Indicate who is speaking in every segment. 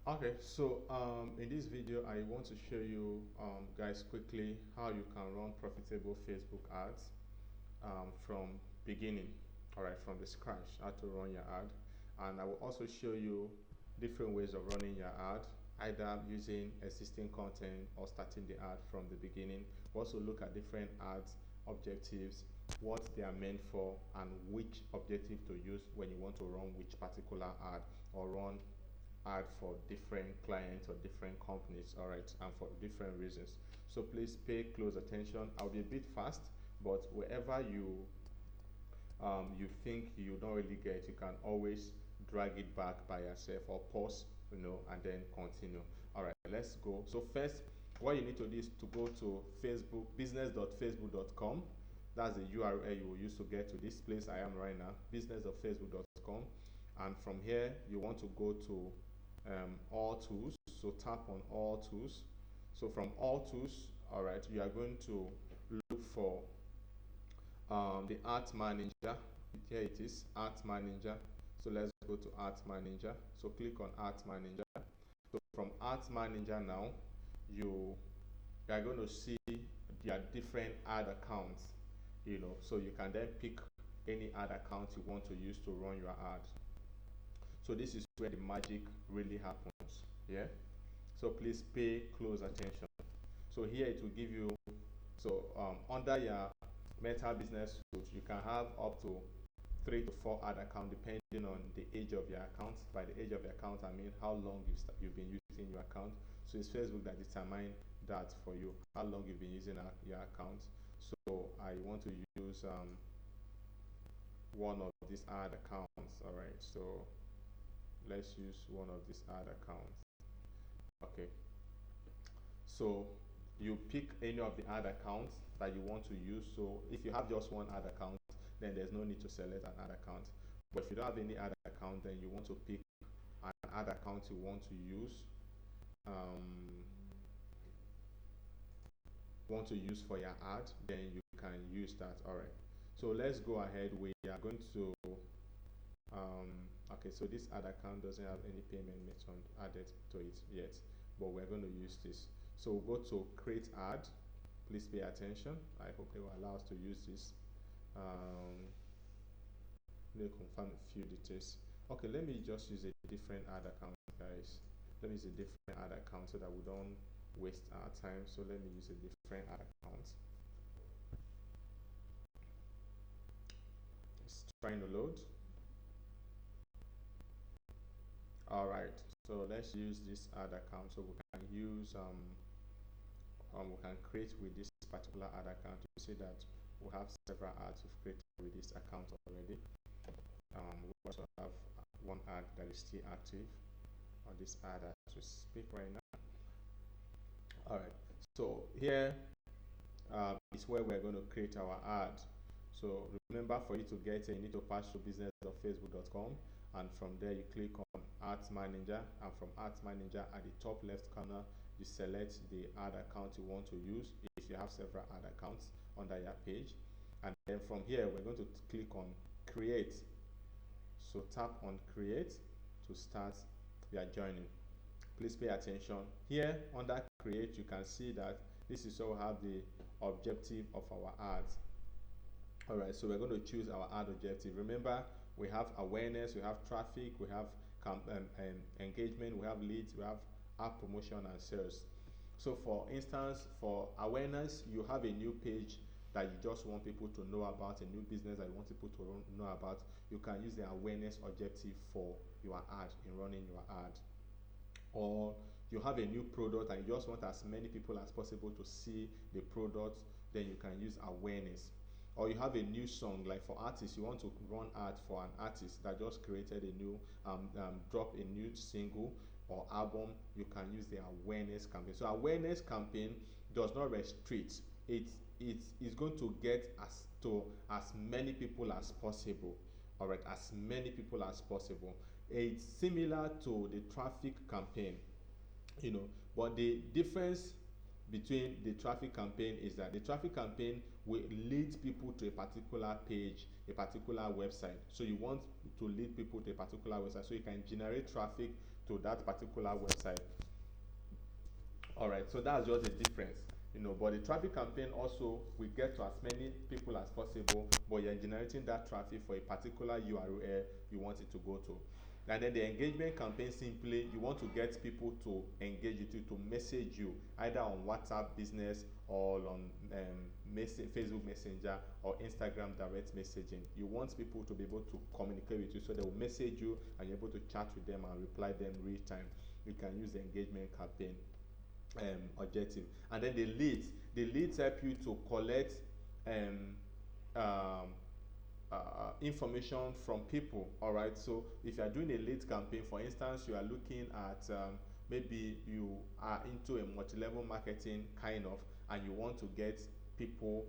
Speaker 1: Okay, so in this video, I want to show you guys quickly how you can run profitable Facebook ads from beginning, all right, from the scratch, how to run your ad. And I will also show you different ways of running your ad, either using existing content or starting the ad from the beginning. We also look at different ads, objectives, what they are meant for, and which objective to use when you want to run which particular ad or run ad for different clients or different companies, all right, and for different reasons. So please pay close attention. I'll be a bit fast, but wherever you think you don't really get, you can always drag it back by yourself or pause, and then continue. All right, let's go. So first, what you need to do is to go to Facebook, business.facebook.com. That's the URL you will use to get to this place I am right now, business.facebook.com. And from here, you want to go to all tools. So tap on all tools. So from all tools, all right, you are going to look for the art manager. Here it is, art manager. So let's go to art manager. So click on art manager. So from art manager now, you are going to see there are different ad accounts, so you can then pick any ad account you want to use to run your ad. So this is where the magic really happens. Yeah. So please pay close attention. So here it will give you, so under your mental business suite, you can have up to 3 to 4 ad accounts depending on the age of your account. By the age of your account, I mean how long you've been using your account. So it's Facebook that determine that for you, how long you've been using your account. So I want to use one of these ad accounts. All right, so let's use one of these ad accounts. Okay, so you pick any of the ad accounts that you want to use. So if you have just one ad account, then there's no need to select an ad account. But if you don't have any ad account, then you want to pick an ad account you um, want to use for your ad, then you can use that. All right, so let's go ahead. We are going to okay, so this ad account doesn't have any payment method added to it yet, but we're going to use this. So we'll go to create ad. Please pay attention. I hope they will allow us to use this. Let me confirm a few details. Okay, let me just use a different ad account, guys. Let me use a different ad account so that we don't waste our time. So let me use a different ad account. It's trying to load. All right, so let's use this ad account. So we can use we can create with this particular ad account. You see that we have several ads we've created with this account already. We also have one ad that is still active on this ad as we speak right now. All right, so here is where we're going to create our ad. So remember, for you to get it, you need to pass through business.facebook.com, and from there you click on Ads Manager, and from Ads Manager at the top left corner you select the ad account you want to use if you have several ad accounts under your page. And then from here we're going to click on Create. So tap on Create to start your journey. Please pay attention. Here under Create, you can see that this is how we have the objective of our ads. All right, so we're going to choose our ad objective. Remember, we have awareness, we have traffic, we have engagement, we have leads, we have app promotion and sales. So for instance, for awareness, you have a new page that you just want people to know about, a new business that you want people to know about. You can use the awareness objective for your ad in running your ad. Or you have a new product and you just want as many people as possible to see the product, then you can use awareness. Or you have a new song, like for artists, you want to run ad for an artist that just created a new drop a new single or album, you can use the awareness campaign. So awareness campaign does not restrict. It's going to get as many people as possible. All right, as many people as possible. It's similar to the traffic campaign, but the difference between the traffic campaign is that the traffic campaign will lead people to a particular page, a particular website. So you want to lead people to a particular website so you can generate traffic to that particular website. All right, so that's just the difference, but the traffic campaign also will get to as many people as possible, but you're generating that traffic for a particular URL you want it to go to. And then the engagement campaign, simply you want to get people to engage with you, to message you either on WhatsApp business or on Facebook Messenger or Instagram direct messaging. You want people to be able to communicate with you, so they will message you and you're able to chat with them and reply them real time. You can use the engagement campaign objective. And then the leads help you to collect um, um, information from people. All right, so if you are doing a lead campaign, for instance, you are looking at maybe you are into a multi-level marketing kind of, and you want to get people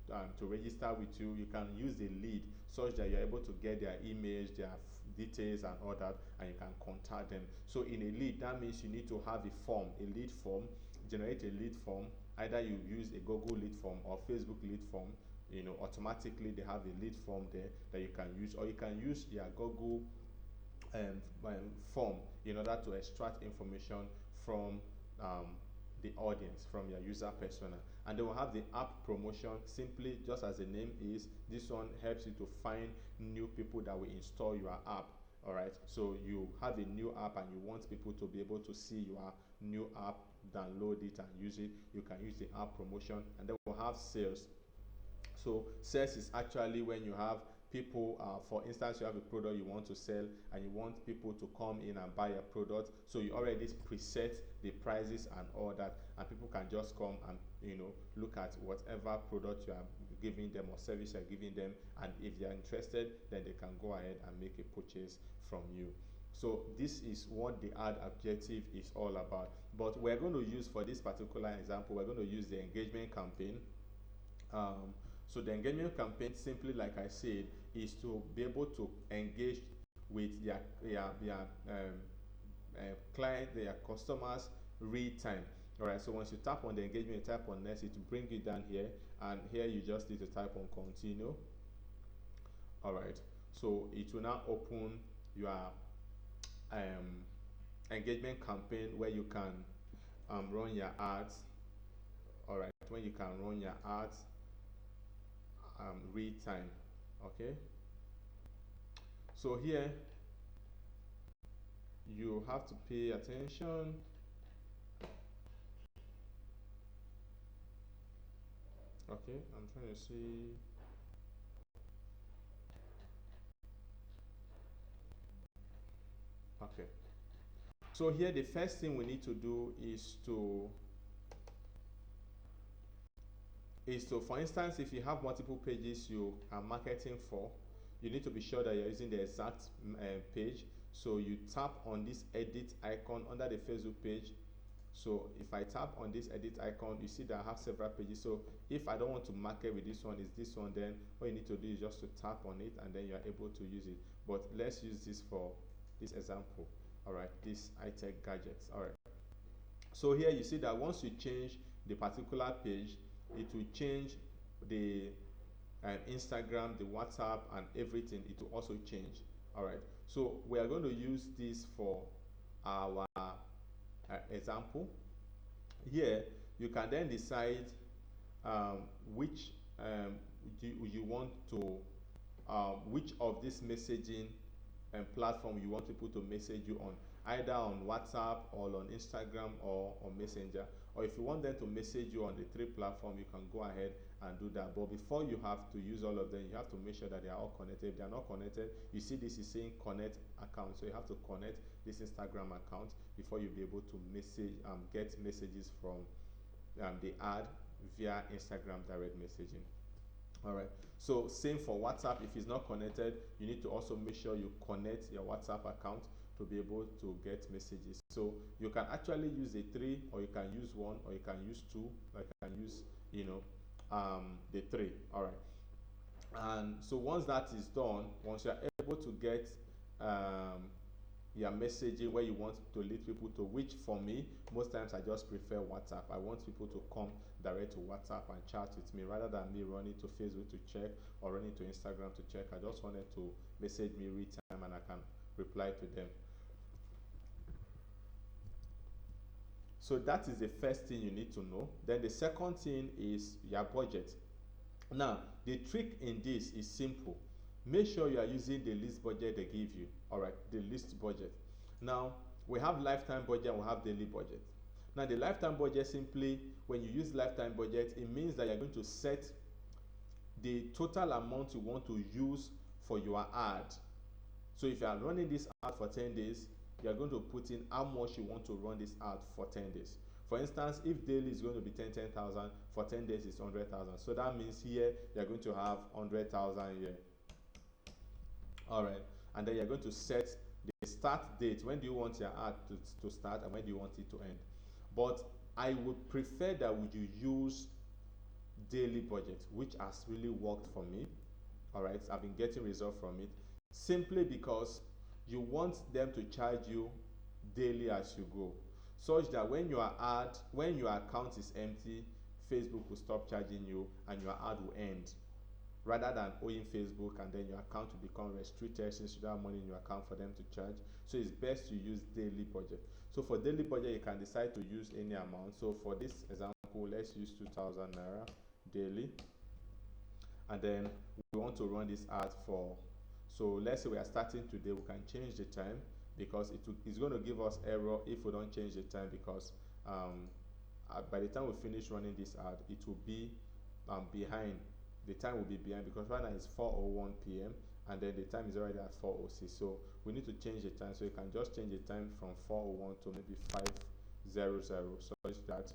Speaker 1: to register with you, you can use the lead such that you're able to get their emails, their details and all that, and you can contact them. So in a lead, that means you need to have a lead form. Generate a lead form. Either you use a Google lead form or Facebook lead form. Automatically they have a lead form there that you can use, or you can use their Google form in order to extract information from um, the audience, from your user persona. And they will have the app promotion. Simply, just as the name is, this one helps you to find new people that will install your app. All right, so you have a new app and you want people to be able to see your new app, download it and use it. You can use the app promotion. And then we'll have sales. So sales is actually when you have people, for instance, you have a product you want to sell and you want people to come in and buy a product. So you already preset the prices and all that, and people can just come and look at whatever product you are giving them or service you are giving them, and if they are interested, then they can go ahead and make a purchase from you. So this is what the ad objective is all about. But we're going to use, for this particular example, we're going to use the engagement campaign. So the engagement campaign, simply like I said, is to be able to engage with client, their customers, real time. All right. So once you tap on the engagement, you tap on next, it will bring you down here, and here you just need to type on continue. All right. So it will now open your um, engagement campaign where you can run your ads. All right. When you can run your ads real time. Okay, so here you have to pay attention. Okay, I'm trying to see. Okay, so here the first thing we need to do is to, for instance, if you have multiple pages you are marketing for, you need to be sure that you're using the exact page. So you tap on this edit icon under the Facebook page. So if I tap on this edit icon, you see that I have several pages. So if I don't want to market with this one, is this one, then all you need to do is just to tap on it and then you're able to use it. But let's use this for this example. All right, this iTech gadgets. All right, so here you see that once you change the particular page, it will change the Instagram, the WhatsApp, and everything. It will also change. All right, so we are going to use this for our example. Here you can then decide which you want to which of this messaging platform you want people to message you on, either on WhatsApp or on Instagram or on Messenger. Or if you want them to message you on the three platform, you can go ahead and do that. But before you have to use all of them, you have to make sure that they are all connected. If they are not connected, you see this is saying connect account, so you have to connect this Instagram account before you'll be able to get messages from the ad via Instagram direct messaging. All right, so same for WhatsApp. If it's not connected, you need to also make sure you connect your WhatsApp account to be able to get messages. So you can actually use the three, or you can use one, or you can use two, or you can use the three. All right, and so once that is done, once you're able to get your messaging where you want to lead people to, which for me, most times I just prefer WhatsApp. I want people to come direct to WhatsApp and chat with me rather than me running to Facebook to check or running to Instagram to check. I just wanted to message me real time and I can reply to them. So that is the first thing you need to know. Then the second thing is your budget. Now, the trick in this is simple. Make sure you are using the least budget they give you. All right, the least budget. Now, we have lifetime budget and we have daily budget. Now, the lifetime budget simply, when you use lifetime budget, it means that you're going to set the total amount you want to use for your ad. So if you are running this ad for 10 days, you are going to put in how much you want to run this ad for 10 days. For instance, if daily is going to be 10,000, for 10 days it's 100,000. So that means here you're going to have 100,000 here. All right, and then you're going to set the start date. When do you want your ad to start and when do you want it to end? But I would prefer that you use daily budget, which has really worked for me. All right, I've been getting results from it simply because you want them to charge you daily as you go, such that when your account is empty, Facebook will stop charging you and your ad will end, rather than owing Facebook and then your account will become restricted since you don't have money in your account for them to charge. So it's best to use daily budget. So for daily budget, you can decide to use any amount. So for this example, let's use 2,000 naira daily, and then we want to run this ad for, so let's say we are starting today, we can change the time because it's going to give us error if we don't change the time, because by the time we finish running this ad, it will be behind. The time will be behind because right now it's 4:01 p.m. and then the time is already at 4:06. So we need to change the time. So you can just change the time from 4:01 to maybe 5:00, such that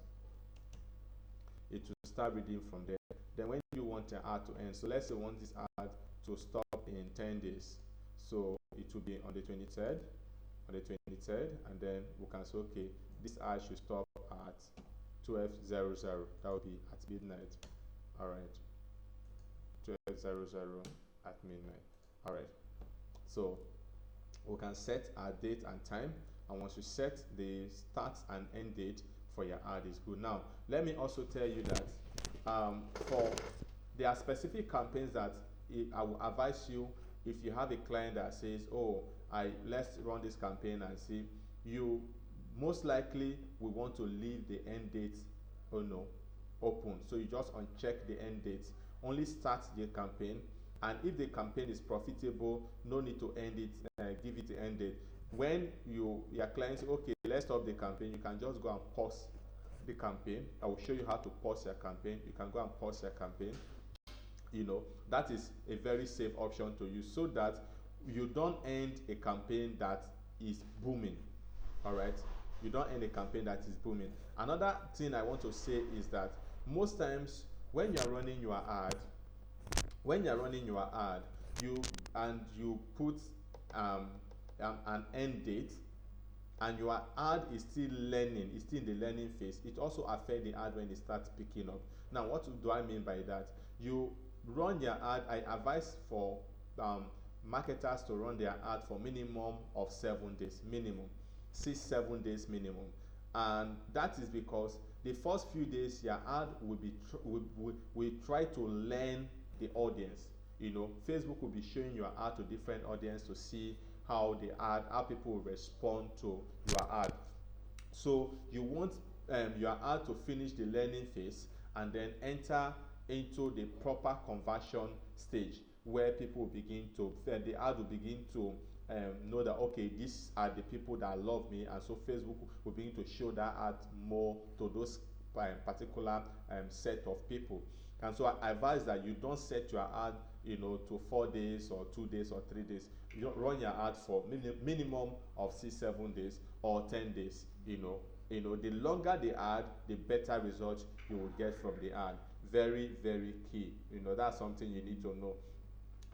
Speaker 1: it will start reading from there. Then when you want the ad to end, so let's say we want this ad to stop in 10 days. So it will be on the 23rd, and then we can say, okay, this ad should stop at 12:00. That will be at midnight. All right, 12:00 at midnight. All right, so we can set our date and time, and once you set the start and end date for your ad, is good. Now let me also tell you that for there are specific campaigns that I will advise you. If you have a client that says, oh, let's run this campaign and see, you most likely will want to leave the end date open. So you just uncheck the end date, only start the campaign, and if the campaign is profitable, no need to end it, give it the end date. When your client say, okay, let's stop the campaign, you can just go and pause the campaign. I will show you how to pause your campaign. You can go and pause your campaign. That is a very safe option to use, so that you don't end a campaign that is booming. All right, you don't end a campaign that is booming. Another thing I want to say is that most times when you're running your ad, you put an end date, and your ad is still learning, it's still in the learning phase, it also affects the ad when it starts picking up. Now what do I mean by that? You run your ad, I advise for marketers to run their ad for minimum of 7 days, minimum 6-7 days minimum. And that is because the first few days your ad will try to learn the audience. Facebook will be showing your ad to different audience to see how people will respond to your ad. So you want your ad to finish the learning phase and then enter into the proper conversion stage, where people will begin to the ad will begin to know that, okay, these are the people that love me, and so Facebook will begin to show that ad more to those particular set of people. And so I advise that you don't set your ad to 4 days or 2 days or 3 days. You don't run your ad for minimum of 6-7 days or 10 days. The longer the ad, the better result you will get from the ad. Very, very key. That's something you need to know.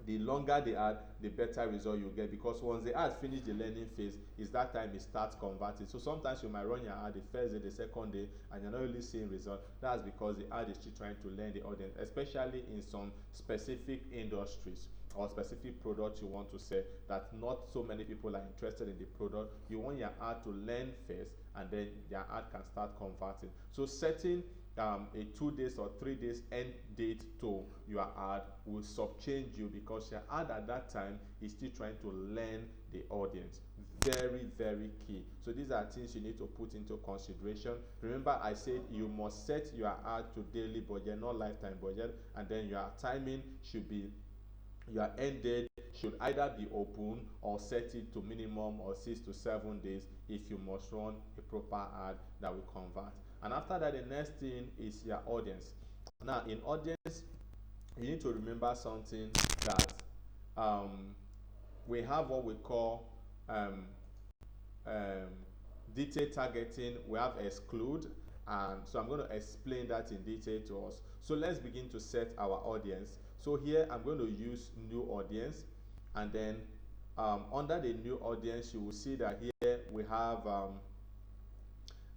Speaker 1: The longer the ad, the better result you get, because once the ad finish the learning phase, is that time it starts converting. So sometimes you might run your ad the first day, the second day, and you're not really seeing result. That's because the ad is still trying to learn the audience, especially in some specific industries. or specific product you want to sell that not so many people are interested in the product. You want your ad to learn first, and then your ad can start converting. So setting a 2 days or 3 days end date to your ad will subchange you, because your ad at that time is still trying to learn the audience. Very, very key. So these are things you need to put into consideration. Remember, I said you must set your ad to daily budget, not lifetime budget, and then your timing should be, your end date should either be open or set it to minimum or 6 to 7 days if you must run a proper ad that will convert. And after that, the next thing is your audience. Now, in audience, you need to remember something, that we have what we call um, um, detail targeting, we have exclude, and so I'm going to explain that in detail to us. So let's begin to set our audience. So here I'm going to use new audience, and then under the new audience you will see that here we have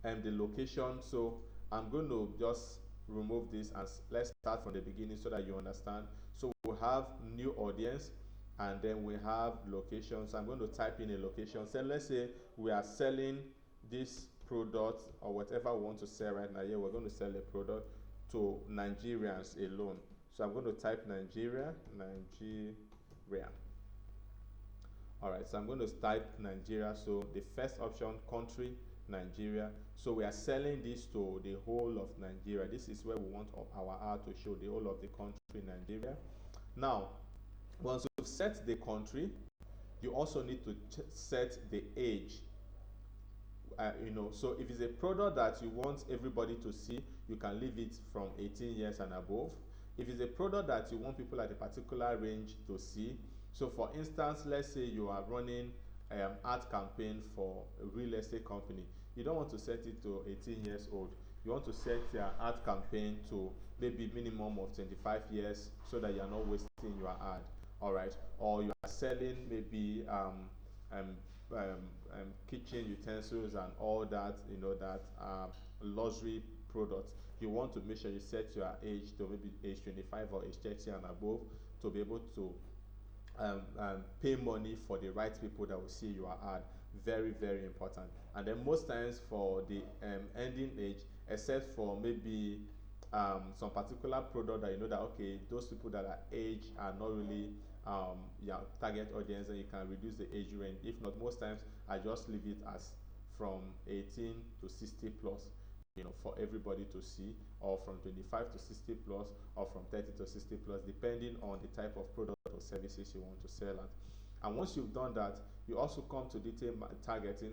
Speaker 1: the location. So I'm going to just remove this, and let's start from the beginning so that you understand. So we have new audience, and then we have location. So I'm going to type in a location. So let's say we are selling this product or whatever we want to sell right now. Here we're going to sell a product to Nigerians alone. So I'm going to type Nigeria. All right, so I'm going to type Nigeria. So the first option, country, Nigeria. So we are selling this to the whole of Nigeria. This is where we want our ad to show, the whole of the country, Nigeria. Now, once you've set the country, you also need to set the age. So if it's a product that you want everybody to see, you can leave it from 18 years and above. If it's a product that you want people at a particular range to see, so for instance, let's say you are running ad campaign for a real estate company. You don't want to set it to 18 years old. You want to set your ad campaign to maybe minimum of 25 years, so that you are not wasting your ad. All right, or you are selling maybe kitchen utensils and all that, that luxury products. You want to make sure you set your age to maybe age 25 or age 30 and above, to be able to pay money for the right people that will see your ad. Very, very important. And then most times for the ending age, except for maybe some particular product that you know that, okay, those people that are age are not really your target audience, and you can reduce the age range. If not, most times I just leave it as from 18 to 60 plus, for everybody to see, or from 25 to 60 plus, or from 30 to 60 plus, depending on the type of product or services you want to sell at. And once you've done that, you also come to detail targeting.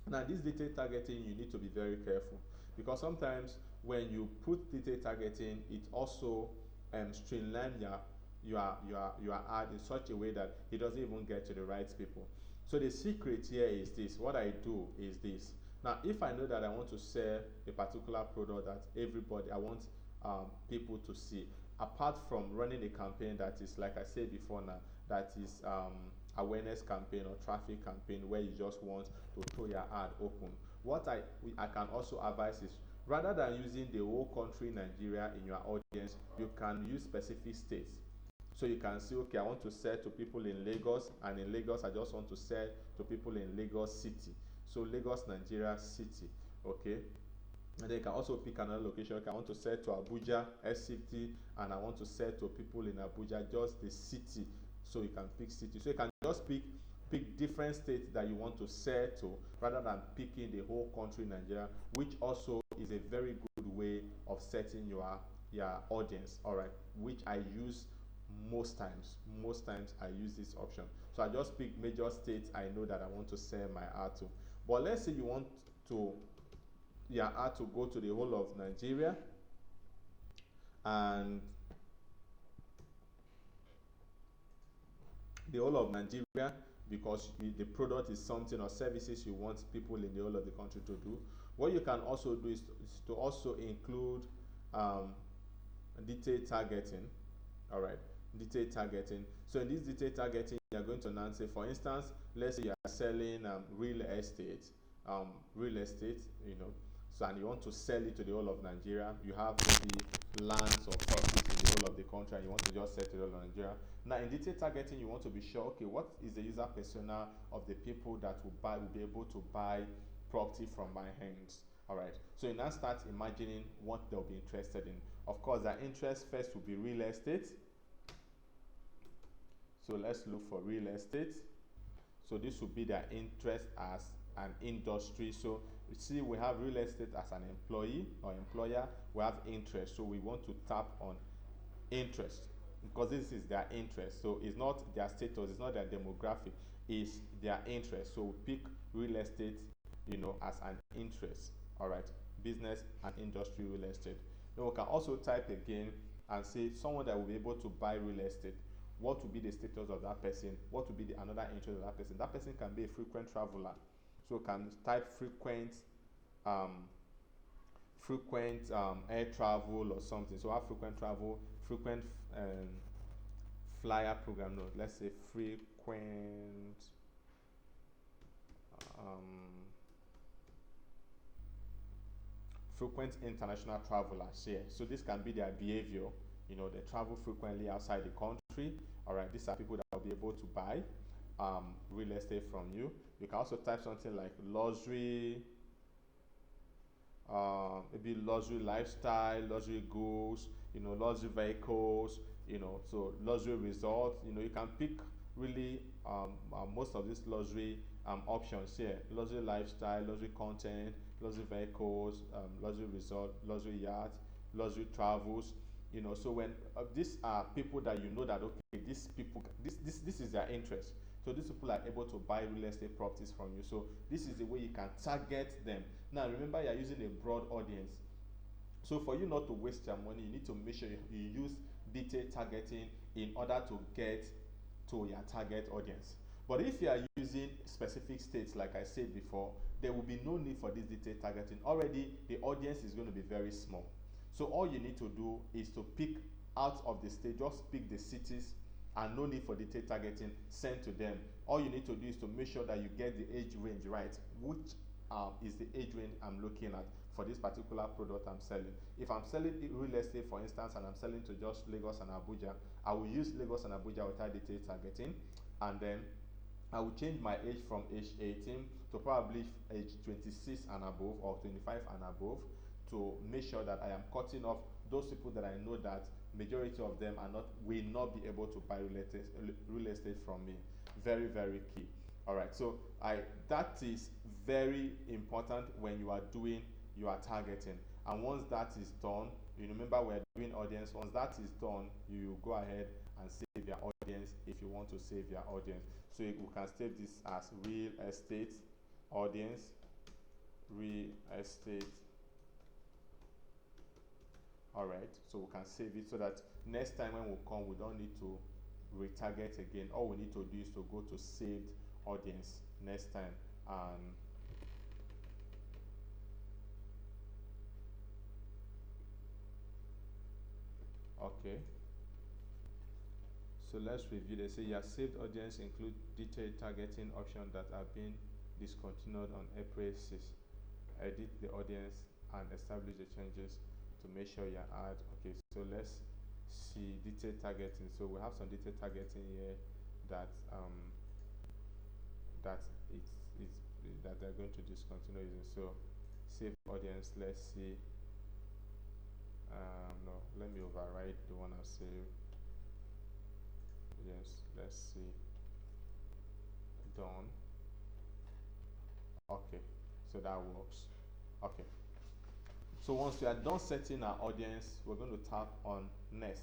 Speaker 1: Now, this detail targeting, you need to be very careful, because sometimes when you put detail targeting, it also streamlines your ad in such a way that it doesn't even get to the right people. So the secret here is this. What I do is this. Now, if I know that I want to sell a particular product that I want people to see, apart from running a campaign that is, like I said before now, that is awareness campaign or traffic campaign, where you just want to throw your ad open, what I can also advise is, rather than using the whole country Nigeria in your audience, you can use specific states. So you can say, okay, I want to sell to people in Lagos, and in Lagos I just want to sell to people in Lagos City. So Lagos, Nigeria City, okay. And then you can also pick another location. Okay, I want to sell to Abuja SCT, and I want to sell to people in Abuja, just the city. So you can pick city. So you can just pick different states that you want to sell to, rather than picking the whole country Nigeria, which also is a very good way of setting your audience. All right, which I use most times. I use this option. So I just pick major states I know that I want to sell my ad to. But let's say you want to your ad to go to the whole of Nigeria, and the whole of Nigeria, because the product is something or services you want people in the whole of the country to do. What you can also do is to also include detailed targeting. All right, detailed targeting. So in this detailed targeting, you are going to now say, for instance, let's say you are selling real estate, so, and you want to sell it to the whole of Nigeria. You have maybe lands or properties the whole of the country and you want to just set it all on Nigeria. Now in detailed targeting, you want to be sure, okay, what is the user persona of the people that will be able to buy property from my hands. All right, so you now start imagining what they'll be interested in. Of course, their interest first will be real estate. So let's look for real estate. So this will be their interest as an industry. So you see, we have real estate as an employee or employer. We have interest, so we want to tap on interest because this is their interest. So it's not their status, it's not their demographic, it's their interest. So we pick real estate, as an interest. All right, business and industry real estate. Then we can also type again and say someone that will be able to buy real estate. What will be the status of that person? What will be the another interest of that person? That person can be a frequent traveler, so can type um, frequent air travel or something. So have frequent travel, frequent um, flyer program. No, let's say um, frequent international travelers here. So this can be their behavior. They travel frequently outside the country. All right, these are people that will be able to buy real estate from you. You can also type something like luxury, maybe luxury lifestyle, luxury goods, luxury vehicles, so luxury resort. You can pick really most of these luxury options here: luxury lifestyle, luxury content, luxury vehicles, luxury resort, luxury yacht, luxury travels. So when these are people that that, okay, these people, this is their interest. So these people are able to buy real estate properties from you. So this is the way you can target them. Now remember, you're using a broad audience. So for you not to waste your money, you need to make sure you use detailed targeting in order to get to your target audience. But if you are using specific states, like I said before, there will be no need for this detailed targeting. Already, the audience is going to be very small. So all you need to do is to pick out of the state, just pick the cities, and no need for detailed targeting, send to them. All you need to do is to make sure that you get the age range right, which is the age range I'm looking at for this particular product I'm selling. If I'm selling real estate, for instance, and I'm selling to just Lagos and Abuja, I will use Lagos and Abuja without detailed targeting, and then I will change my age from age 18 to probably age 26 and above, or 25 and above, to make sure that I am cutting off those people that I know that majority of them will not be able to buy real estate from me. Very, very key. All right, so that is very important when you are doing your targeting. And once that is done, you remember we're doing audience. Once that is done, you go ahead and save your audience if you want to save your audience. So we can save this as real estate audience, real estate. All right, so we can save it so that next time when we come, we don't need to retarget again. All we need to do is to go to saved audience next time, and okay, so let's review. They say your saved audience include detailed targeting options that have been discontinued on April 6th. Edit the audience and establish the changes to make sure your ad. Okay, so let's see detailed targeting. So we have some detailed targeting here that that that they're going to discontinue using. So save audience, let's see. No, let me override the one I saved. Yes, let's see. Done. Okay, so that works. Okay, so once we are done setting our audience, we're going to tap on next.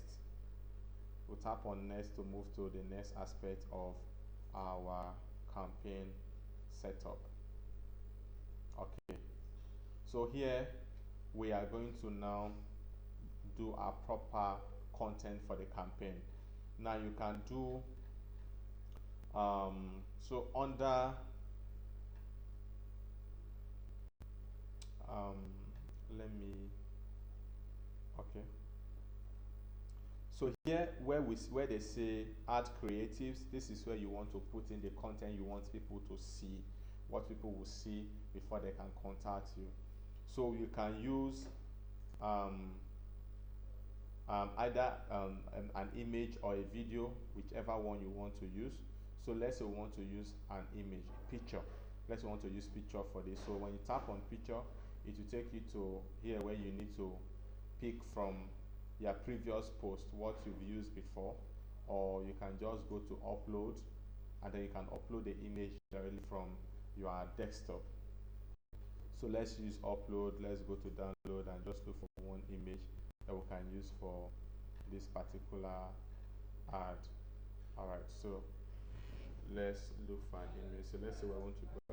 Speaker 1: We'll tap on next to move to the next aspect of our campaign setup. Okay, so here we are going to now do our proper content for the campaign. Now you can do so under let me okay, so here where they say add creatives, this is where you want to put in the content you want people to see, what people will see before they can contact you. So you can use either an image or a video, whichever one you want to use. So let's say we want to use an image, picture. Let's say we want to use picture for this. So when you tap on picture, it will take you to here where you need to pick from your previous post what you've used before, or you can just go to upload, and then you can upload the image directly from your desktop. So let's use upload. Let's go to download and just look for one image that we can use for this particular ad. All right, so let's look for an image. So let's say we're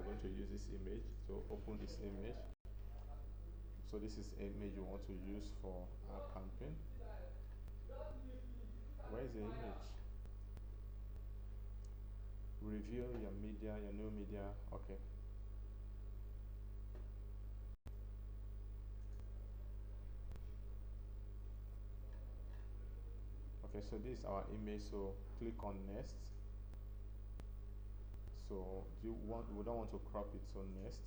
Speaker 1: going to use this image. So open this image. So this is image you want to use for our campaign. Where is the image? Review your media, your new media. Okay. Okay, so this is our image. So click on next. So we don't want to crop it, so next.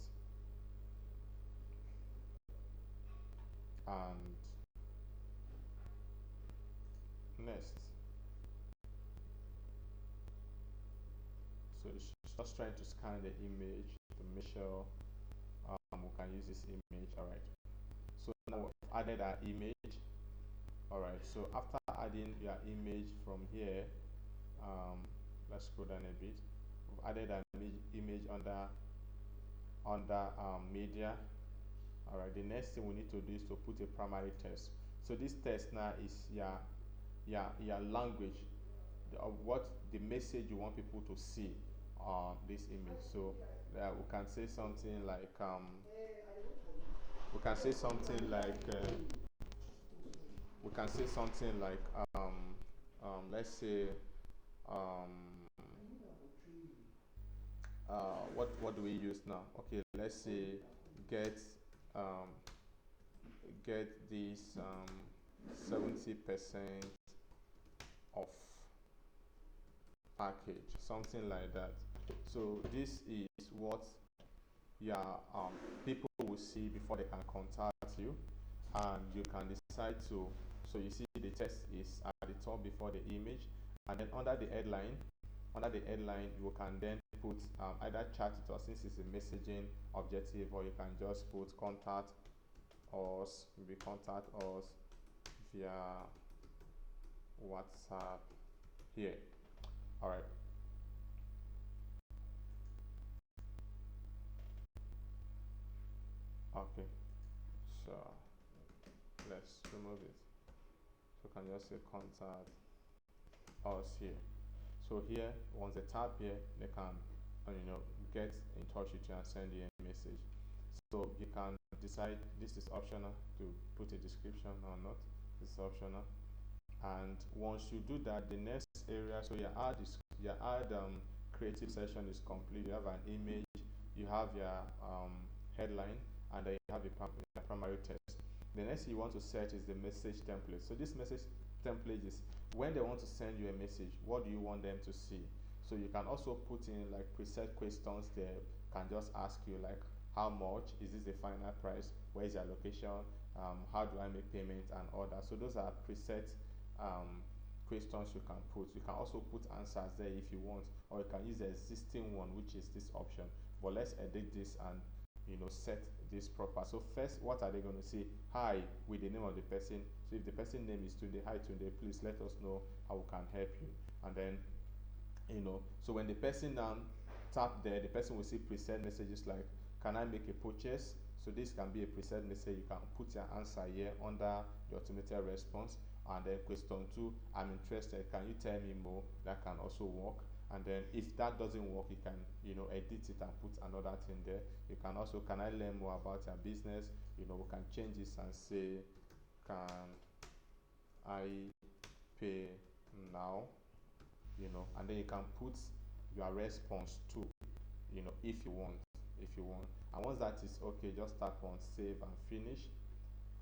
Speaker 1: And next. So it's just trying to scan the image to make sure we can use this image. All right. So now we've added our image. All right. So after adding your image from here, let's scroll down a bit. We've added an image under media. All right. The next thing we need to do is to put a primary text. So this text now is your language, of what the message you want people to see on this image. So we can say something like we can say something like we can say something like let's say um, what do we use now? Okay, let's say get um, get this 70% off package, something like that. So this is what your people will see before they can contact you, and you can decide to. So you see the text is at the top before the image, and then under the headline you can then put either chat it, or since it's a messaging objective, or you can just put contact us, maybe contact us via WhatsApp here. All right. Okay. So let's remove it. So can just say contact us here. So here, once they tap here, they can get in touch with you and send you a message. So you can decide, this is optional to put a description or not. This is optional. And once you do that, the next area, so your ad creative session is complete. You have an image, you have your headline, and then you have a primary text. The next thing you want to set is the message template. So this message template is when they want to send you a message, what do you want them to see? So you can also put in like preset questions there. Can just ask you like, how much is this the final price? Where is your location? How do I make payment and all that? So those are preset um, questions you can put. You can also put answers there if you want, or you can use the existing one, which is this option. But let's edit this and set this proper. So first, what are they going to say? Hi with the name of the person. So if the person name is Tunde, hi Tunde, please let us know how we can help you. And then so when the person tap there, the person will see preset messages like, can I make a purchase? So this can be a preset message. You can put your answer here under the automated response. And then question 2, I'm interested, can you tell me more? That can also work. And then if that doesn't work, you can edit it and put another thing there. You can also, can I learn more about your business? We can change this and say, can I pay now? And then you can put your response too, if you want. And once that is okay, just tap on save and finish,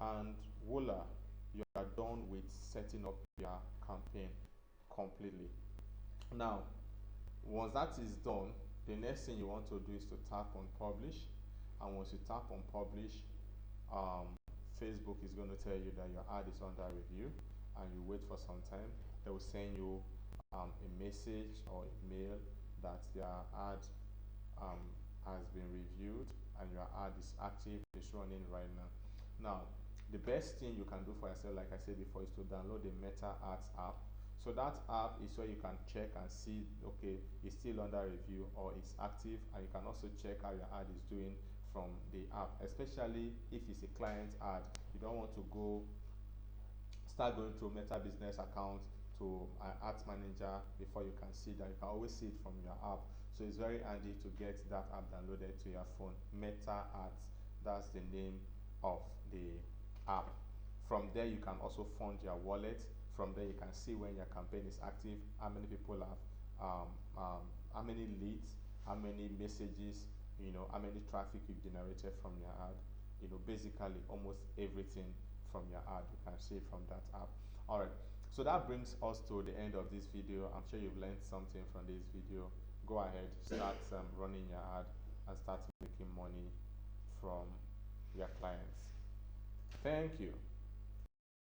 Speaker 1: and voila, you are done with setting up your campaign completely. Now, once that is done, the next thing you want to do is to tap on publish. And once you tap on publish, Facebook is going to tell you that your ad is under review, and you wait for some time, they will send you a message or a mail that their ad um, has been reviewed and your ad is active, it's running right now. Now, the best thing you can do for yourself, like I said before, is to download the Meta Ads app. So that app is where you can check and see, okay, it's still under review or it's active, and you can also check how your ad is doing from the app, especially if it's a client ad. You don't want to start going through Meta Business account to Ads Manager before you can see that. You can always see it from your app. So it's very handy to get that app downloaded to your phone. Meta Ads, that's the name of the app. From there, you can also fund your wallet. From there, you can see when your campaign is active, how many people have, how many leads, how many messages, how many traffic you've generated from your ad. Basically almost everything from your ad you can see from that app. All right, so that brings us to the end of this video. I'm sure you've learned something from this video. Go ahead, start running your ad and start making money from your clients. Thank you.